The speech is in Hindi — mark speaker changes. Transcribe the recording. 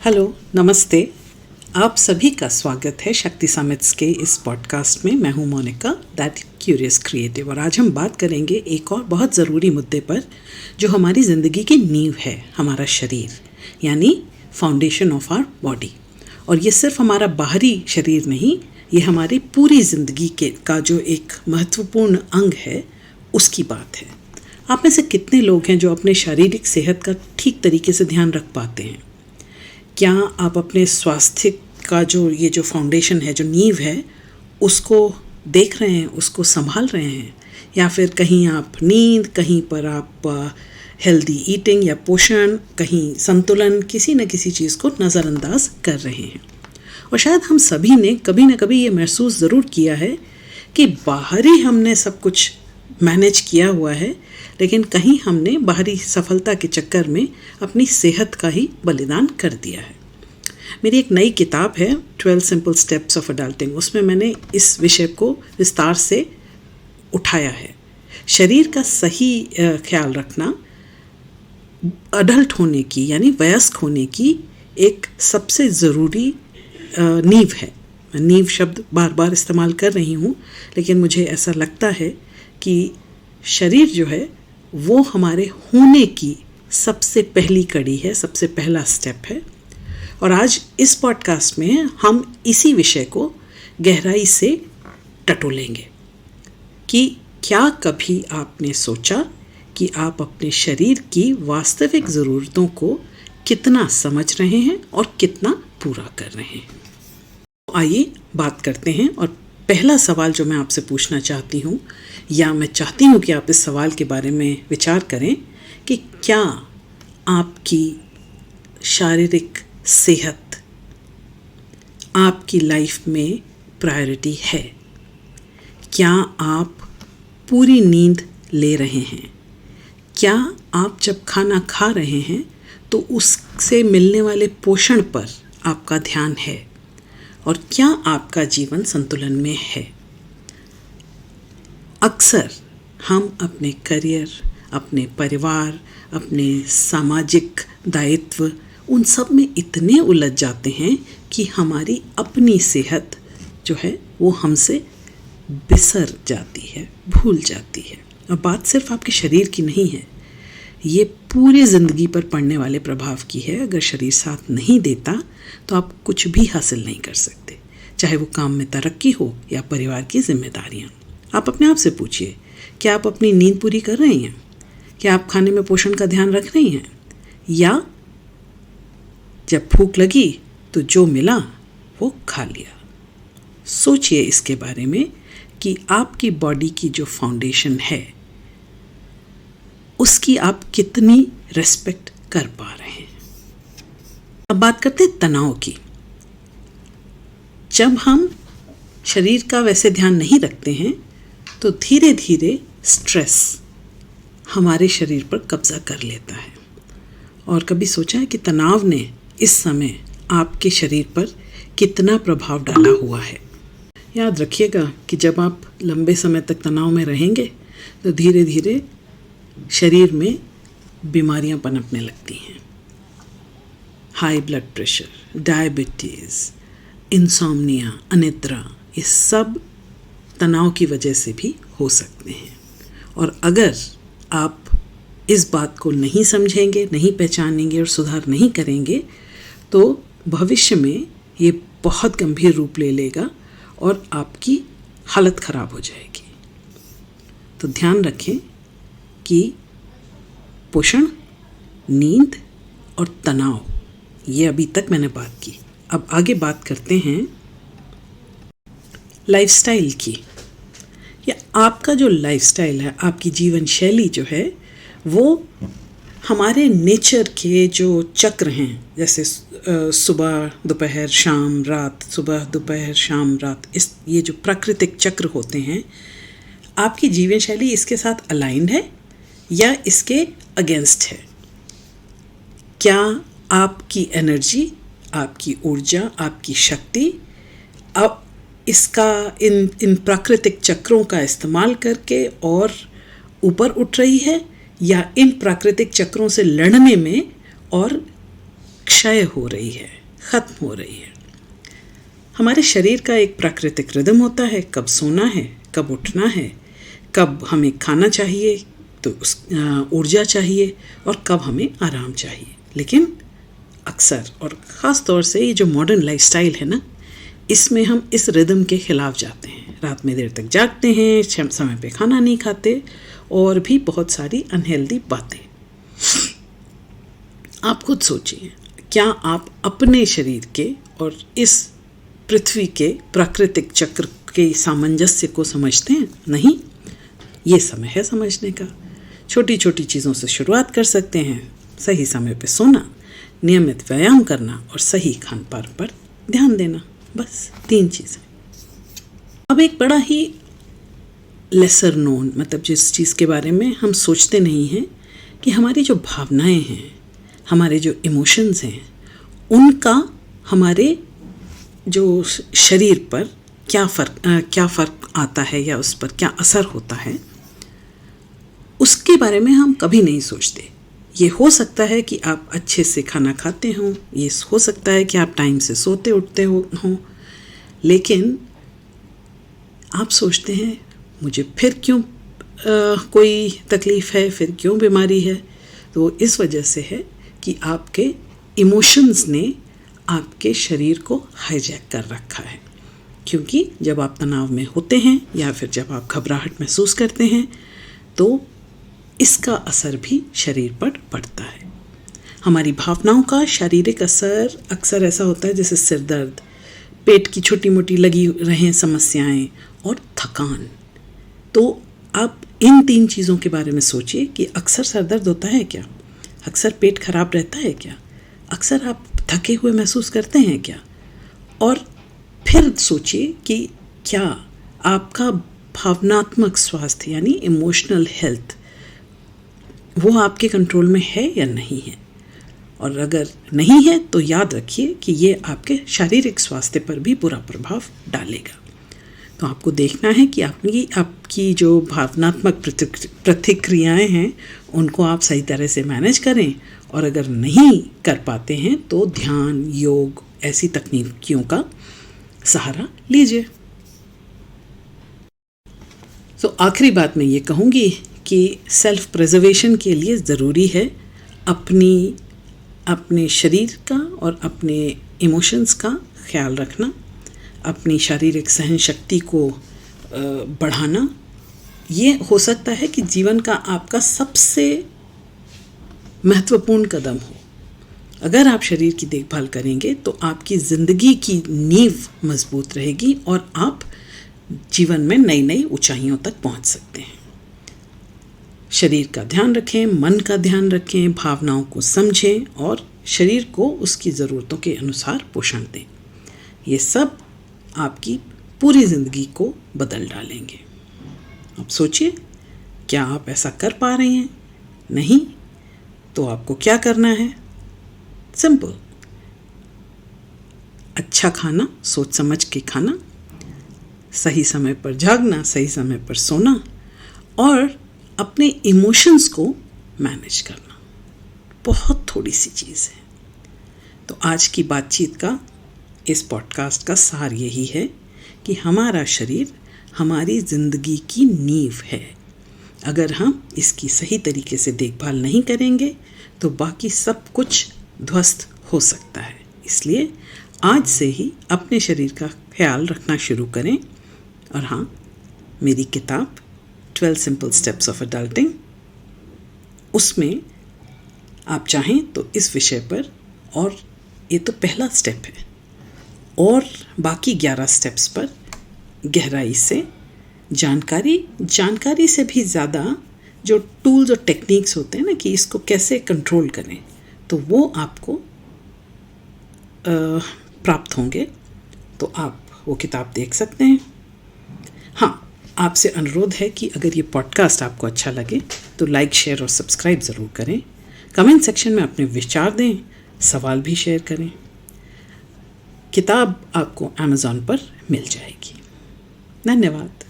Speaker 1: हेलो, नमस्ते। आप सभी का स्वागत है शक्ति समिट्स के इस पॉडकास्ट में। मैं हूं मोनिका, दैट क्यूरियस क्रिएटिव, और आज हम बात करेंगे एक और बहुत ज़रूरी मुद्दे पर जो हमारी ज़िंदगी की नींव है, हमारा शरीर, यानी फाउंडेशन ऑफ आवर बॉडी। और ये सिर्फ हमारा बाहरी शरीर नहीं, ये हमारी पूरी ज़िंदगी का जो एक महत्वपूर्ण अंग है, उसकी बात है। आप में से कितने लोग हैं जो अपने शारीरिक सेहत का ठीक तरीके से ध्यान रख पाते हैं? क्या आप अपने स्वास्थ्य का ये जो फाउंडेशन है, जो नींव है, उसको देख रहे हैं, उसको संभाल रहे हैं? या फिर कहीं आप नींद, कहीं पर आप हेल्दी ईटिंग या पोषण, कहीं संतुलन, किसी न किसी चीज़ को नज़रअंदाज कर रहे हैं? और शायद हम सभी ने कभी न कभी ये महसूस ज़रूर किया है कि बाहरी हमने सब कुछ मैनेज किया हुआ है, लेकिन कहीं हमने बाहरी सफलता के चक्कर में अपनी सेहत का ही बलिदान कर दिया है। मेरी एक नई किताब है 12 सिंपल स्टेप्स ऑफ अडल्टिंग, उसमें मैंने इस विषय को विस्तार से उठाया है। शरीर का सही ख्याल रखना अडल्ट होने की, यानी वयस्क होने की एक सबसे ज़रूरी नींव है। मैं नींव शब्द बार बार इस्तेमाल कर रही हूँ, लेकिन मुझे ऐसा लगता है कि शरीर जो है वो हमारे होने की सबसे पहली कड़ी है, सबसे पहला स्टेप है। और आज इस पॉडकास्ट में हम इसी विषय को गहराई से टटोलेंगे कि क्या कभी आपने सोचा कि आप अपने शरीर की वास्तविक ज़रूरतों को कितना समझ रहे हैं और कितना पूरा कर रहे हैं। आइए बात करते हैं। और पहला सवाल जो मैं आपसे पूछना चाहती हूँ, या मैं चाहती हूँ कि आप इस सवाल के बारे में विचार करें कि क्या आपकी शारीरिक सेहत आपकी लाइफ में प्रायोरिटी है? क्या आप पूरी नींद ले रहे हैं? क्या आप जब खाना खा रहे हैं तो उससे मिलने वाले पोषण पर आपका ध्यान है? और क्या आपका जीवन संतुलन में है? अक्सर हम अपने करियर, अपने परिवार, अपने सामाजिक दायित्व, उन सब में इतने उलझ जाते हैं कि हमारी अपनी सेहत जो है वो हमसे बिसर जाती है, भूल जाती है। और बात सिर्फ आपके शरीर की नहीं है, ये पूरी ज़िंदगी पर पड़ने वाले प्रभाव की है। अगर शरीर साथ नहीं देता तो आप कुछ भी हासिल नहीं कर सकते, चाहे वो काम में तरक्की हो या परिवार की जिम्मेदारियाँ। आप अपने आप से पूछिए, क्या आप अपनी नींद पूरी कर रही हैं? क्या आप खाने में पोषण का ध्यान रख रही हैं? या जब भूख लगी तो जो मिला वो खा लिया? सोचिए इसके बारे में कि आपकी बॉडी की जो फाउंडेशन है उसकी आप कितनी रेस्पेक्ट कर पा रहे हैं। अब बात करते हैं तनाव की। जब हम शरीर का वैसे ध्यान नहीं रखते हैं तो धीरे धीरे स्ट्रेस हमारे शरीर पर कब्जा कर लेता है। और कभी सोचा है कि तनाव ने इस समय आपके शरीर पर कितना प्रभाव डाला हुआ है? याद रखिएगा कि जब आप लंबे समय तक तनाव में रहेंगे तो धीरे धीरे शरीर में बीमारियां पनपने लगती हैं। High blood pressure, diabetes, insomnia, अनिद्रा, ये सब तनाव की वजह से भी हो सकते हैं। और अगर आप इस बात को नहीं समझेंगे, नहीं पहचानेंगे और सुधार नहीं करेंगे तो भविष्य में ये बहुत गंभीर रूप ले लेगा और आपकी हालत ख़राब हो जाएगी। तो ध्यान रखें कि पोषण, नींद और तनाव, ये अभी तक मैंने बात की। अब आगे बात करते हैं लाइफस्टाइल की। या आपका जो लाइफस्टाइल है, आपकी जीवन शैली जो है, वो हमारे नेचर के जो चक्र हैं, जैसे सुबह दोपहर शाम रात, सुबह दोपहर शाम रात, ये जो प्राकृतिक चक्र होते हैं, आपकी जीवन शैली इसके साथ अलाइंड है या इसके अगेंस्ट है? क्या आपकी एनर्जी, आपकी ऊर्जा, आपकी शक्ति अब इन प्राकृतिक चक्रों का इस्तेमाल करके और ऊपर उठ रही है, या इन प्राकृतिक चक्रों से लड़ने में और क्षय हो रही है, ख़त्म हो रही है। हमारे शरीर का एक प्राकृतिक रिदम होता है, कब सोना है, कब उठना है, कब हमें खाना चाहिए तो ऊर्जा चाहिए और कब हमें आराम चाहिए। लेकिन अक्सर और ख़ास तौर से ये जो मॉडर्न लाइफस्टाइल है ना, इसमें हम इस रिदम के ख़िलाफ़ जाते हैं। रात में देर तक जागते हैं, समय पे खाना नहीं खाते और भी बहुत सारी अनहेल्दी बातें। आप खुद सोचिए, क्या आप अपने शरीर के और इस पृथ्वी के प्राकृतिक चक्र के सामंजस्य को समझते हैं? नहीं। ये समय है समझने का। छोटी छोटी चीज़ों से शुरुआत कर सकते हैं। सही समय पे सोना, नियमित व्यायाम करना और सही खान पान पर ध्यान देना, बस 3 चीज़ें। अब एक बड़ा ही लेसर नोन, मतलब जिस चीज़ के बारे में हम सोचते नहीं हैं, कि हमारी जो भावनाएं हैं, हमारे जो इमोशंस हैं, उनका हमारे जो शरीर पर क्या फ़र्क आता है या उस पर क्या असर होता है, उसके बारे में हम कभी नहीं सोचते। ये हो सकता है कि आप अच्छे से खाना खाते हों, ये हो सकता है कि आप टाइम से सोते उठते हों, लेकिन आप सोचते हैं मुझे फिर क्यों कोई तकलीफ़ है, फिर क्यों बीमारी है। तो इस वजह से है कि आपके इमोशंस ने आपके शरीर को हाईजैक कर रखा है। क्योंकि जब आप तनाव में होते हैं या फिर जब आप घबराहट महसूस करते हैं, तो इसका असर भी शरीर पर पड़ता है। हमारी भावनाओं का शारीरिक असर अक्सर ऐसा होता है जैसे सिर दर्द, पेट की छोटी मोटी लगी रहें समस्याएं और थकान। तो आप इन 3 चीज़ों के बारे में सोचिए कि अक्सर सर दर्द होता है क्या, अक्सर पेट खराब रहता है क्या, अक्सर आप थके हुए महसूस करते हैं क्या। और फिर सोचिए कि क्या आपका भावनात्मक स्वास्थ्य यानी इमोशनल हेल्थ वो आपके कंट्रोल में है या नहीं है। और अगर नहीं है तो याद रखिए कि ये आपके शारीरिक स्वास्थ्य पर भी बुरा प्रभाव डालेगा। तो आपको देखना है कि आपकी जो भावनात्मक प्रतिक्रियाएं हैं उनको आप सही तरह से मैनेज करें, और अगर नहीं कर पाते हैं तो ध्यान, योग, ऐसी तकनीकियों का सहारा लीजिए। तो आखिरी बात मैं ये कहूँगी कि सेल्फ प्रिजर्वेशन के लिए ज़रूरी है अपने शरीर का और अपने इमोशंस का ख्याल रखना, अपनी शारीरिक सहन शक्ति को बढ़ाना। ये हो सकता है कि जीवन का आपका सबसे महत्वपूर्ण कदम हो। अगर आप शरीर की देखभाल करेंगे तो आपकी ज़िंदगी की नींव मजबूत रहेगी और आप जीवन में नई नई ऊंचाइयों तक पहुंच सकते हैं। शरीर का ध्यान रखें, मन का ध्यान रखें, भावनाओं को समझें और शरीर को उसकी ज़रूरतों के अनुसार पोषण दें। ये सब आपकी पूरी ज़िंदगी को बदल डालेंगे। आप सोचिए, क्या आप ऐसा कर पा रहे हैं? नहीं तो आपको क्या करना है? सिंपल, अच्छा खाना, सोच समझ के खाना, सही समय पर जागना, सही समय पर सोना और अपने इमोशंस को मैनेज करना। बहुत थोड़ी सी चीज़ है। तो आज की बातचीत का, इस पॉडकास्ट का सार यही है कि हमारा शरीर हमारी ज़िंदगी की नींव है। अगर हम इसकी सही तरीके से देखभाल नहीं करेंगे तो बाकी सब कुछ ध्वस्त हो सकता है। इसलिए आज से ही अपने शरीर का ख्याल रखना शुरू करें। और हाँ, मेरी किताब 12 सिंपल स्टेप्स ऑफ अडल्टिंग, उसमें आप चाहें तो इस विषय पर, और ये तो पहला स्टेप है, और बाकी 11 स्टेप्स पर गहराई से जानकारी से भी ज़्यादा जो टूल्स और टेक्निक्स होते हैं ना कि इसको कैसे कंट्रोल करें, तो वो आपको प्राप्त होंगे। तो आप वो किताब देख सकते हैं। हाँ, आपसे अनुरोध है कि अगर ये पॉडकास्ट आपको अच्छा लगे तो लाइक, शेयर और सब्सक्राइब ज़रूर करें। कमेंट सेक्शन में अपने विचार दें, सवाल भी शेयर करें। किताब आपको Amazon पर मिल जाएगी। धन्यवाद।